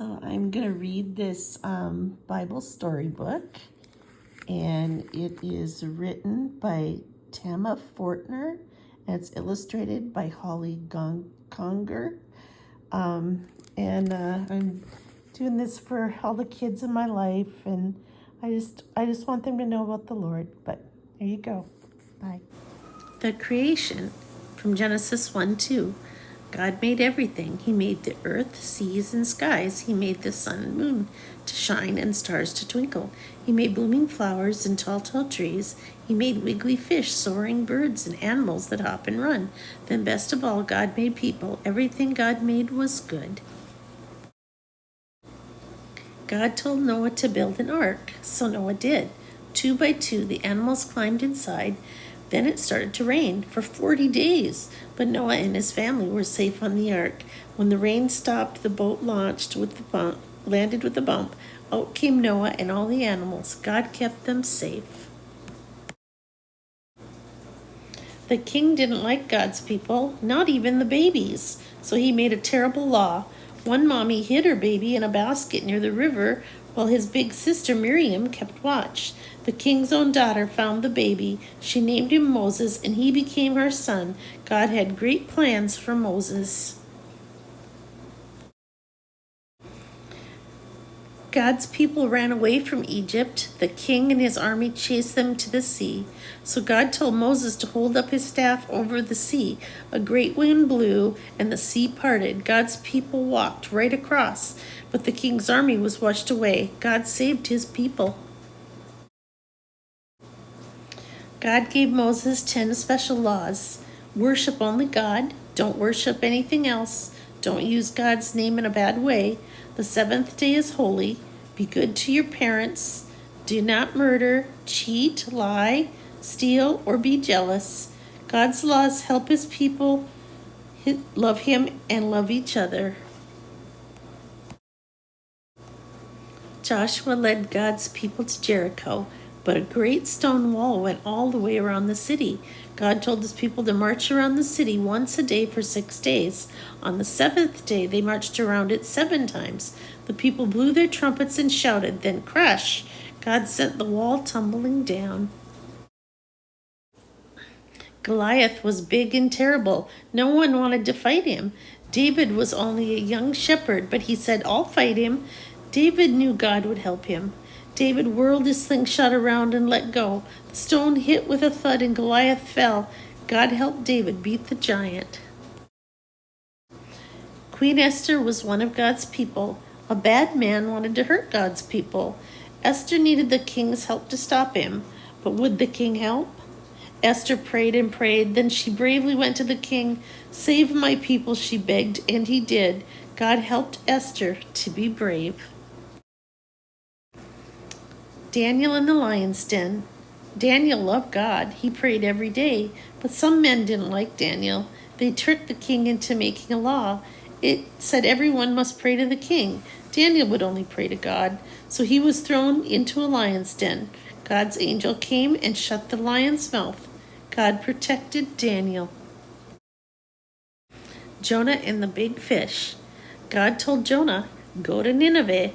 So I'm going to read this Bible storybook, and it is written by Tama Fortner, and it's illustrated by Holly Conger. I'm doing this for all the kids in my life, and I just want them to know about the Lord. But there you go. Bye. The creation from Genesis 1-2. God made everything. He made the earth, seas, and skies. He made the sun and moon to shine and stars to twinkle. He made blooming flowers and tall trees. He made wiggly fish, soaring birds, and animals that hop and run. Then best of all, God made people. Everything God made was good. God told Noah to build an ark, so Noah did. 2 by 2, the animals climbed inside. Then it started to rain for 40 days, but Noah and his family were safe on the ark. When the rain stopped, the boat landed with a bump. Out came Noah and all the animals. God kept them safe. The king didn't like God's people, not even the babies, so he made a terrible law. One mommy hid her baby in a basket near the river while his big sister Miriam kept watch. The king's own daughter found the baby. She named him Moses, and he became her son. God had great plans for Moses. God's people ran away from Egypt. The king and his army chased them to the sea. So God told Moses to hold up his staff over the sea. A great wind blew, and the sea parted. God's people walked right across, but the king's army was washed away. God saved his people. God gave Moses 10 special laws. Worship only God. Don't worship anything else. Don't use God's name in a bad way. The 7th day is holy. Be good to your parents. Do not murder, cheat, lie, steal, or be jealous. God's laws help his people love him and love each other. Joshua led God's people to Jericho, but a great stone wall went all the way around the city. God told his people to march around the city once a day for 6 days. On the 7th day, they marched around it 7 times. The people blew their trumpets and shouted. Then crash! God sent the wall tumbling down. Goliath was big and terrible. No one wanted to fight him. David was only a young shepherd, but he said, "I'll fight him." David knew God would help him. David whirled his slingshot around and let go. The stone hit with a thud and Goliath fell. God helped David beat the giant. Queen Esther was one of God's people. A bad man wanted to hurt God's people. Esther needed the king's help to stop him. But would the king help? Esther prayed and prayed. Then she bravely went to the king. "Save my people," she begged, and he did. God helped Esther to be brave. Daniel in the lion's den. Daniel loved God. He prayed every day, but some men didn't like Daniel. They tricked the king into making a law. It said everyone must pray to the king. Daniel would only pray to God, so he was thrown into a lion's den. God's angel came and shut the lion's mouth. God protected Daniel. Jonah and the big fish. God told Jonah, "Go to Nineveh."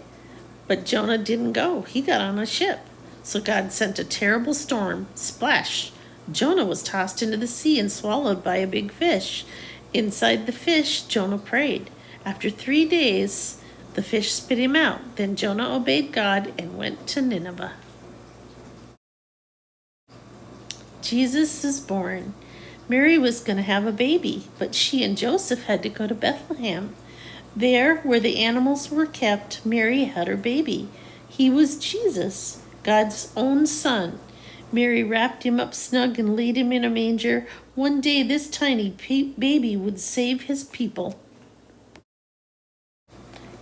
But Jonah didn't go. He got on a ship. So God sent a terrible storm. Splash! Jonah was tossed into the sea and swallowed by a big fish. Inside the fish, Jonah prayed. After 3 days, the fish spit him out. Then Jonah obeyed God and went to Nineveh. Jesus is born. Mary was going to have a baby, but she and Joseph had to go to Bethlehem. There, where the animals were kept, Mary had her baby. He was Jesus, God's own son. Mary wrapped him up snug and laid him in a manger. One day this tiny baby would save his people.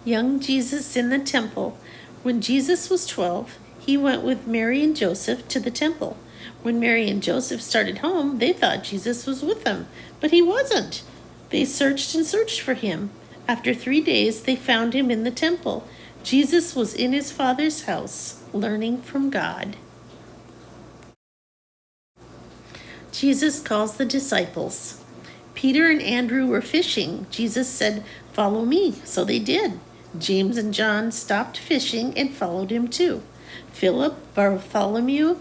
Young Jesus in the temple. When Jesus was 12, he went with Mary and Joseph to the temple. When Mary and Joseph started home, they thought Jesus was with them, but he wasn't. They searched and searched for him. After 3 days, they found him in the temple. Jesus was in his Father's house, learning from God. Jesus calls the disciples. Peter and Andrew were fishing. Jesus said, "Follow me." So they did. James and John stopped fishing and followed him too. Philip, Bartholomew,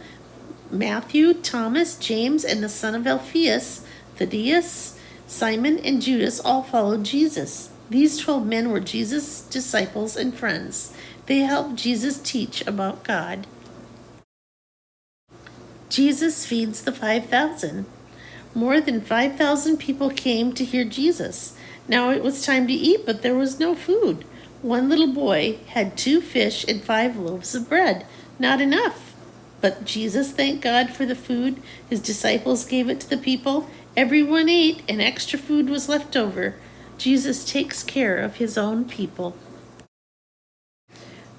Matthew, Thomas, James, and the son of Alphaeus, Thaddeus, Simon, and Judas all followed Jesus. These 12 men were Jesus' disciples and friends. They helped Jesus teach about God. Jesus feeds the 5,000. More than 5,000 people came to hear Jesus. Now it was time to eat, but there was no food. One little boy had 2 fish and 5 loaves of bread. Not enough. But Jesus thanked God for the food. His disciples gave it to the people. Everyone ate, and extra food was left over. Jesus takes care of his own people.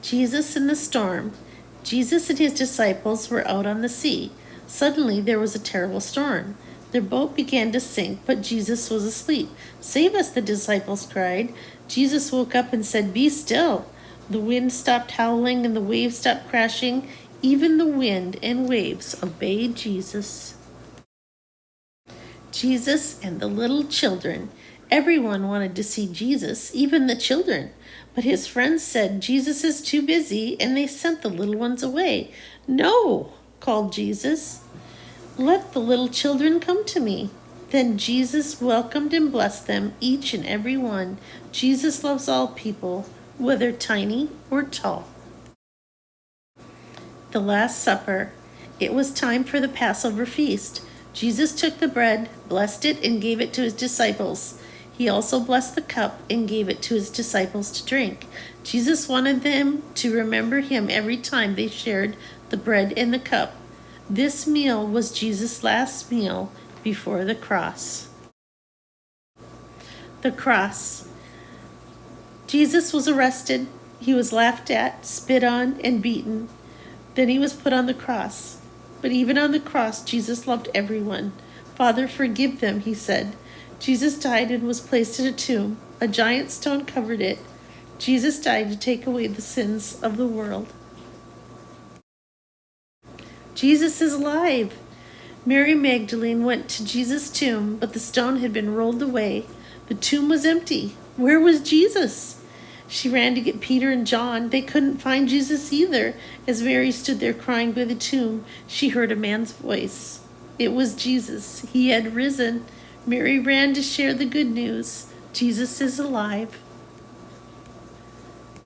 Jesus in the storm. Jesus and his disciples were out on the sea. Suddenly there was a terrible storm. Their boat began to sink, but Jesus was asleep. "Save us," the disciples cried. Jesus woke up and said, "Be still." The wind stopped howling and the waves stopped crashing. Even the wind and waves obeyed Jesus. Jesus and the little children. Everyone wanted to see Jesus, even the children. But his friends said, "Jesus is too busy," and they sent the little ones away. "No," called Jesus. "Let the little children come to me." Then Jesus welcomed and blessed them, each and every one. Jesus loves all people, whether tiny or tall. The Last Supper. It was time for the Passover feast. Jesus took the bread, blessed it, and gave it to his disciples. He also blessed the cup and gave it to his disciples to drink. Jesus wanted them to remember him every time they shared the bread and the cup. This meal was Jesus' last meal before the cross. The cross. Jesus was arrested. He was laughed at, spit on, and beaten. Then he was put on the cross. But even on the cross, Jesus loved everyone. "Father, forgive them," he said. Jesus died and was placed in a tomb. A giant stone covered it. Jesus died to take away the sins of the world. Jesus is alive. Mary Magdalene went to Jesus' tomb, but the stone had been rolled away. The tomb was empty. Where was Jesus? She ran to get Peter and John. They couldn't find Jesus either. As Mary stood there crying by the tomb, she heard a man's voice. It was Jesus. He had risen. Mary ran to share the good news. Jesus is alive.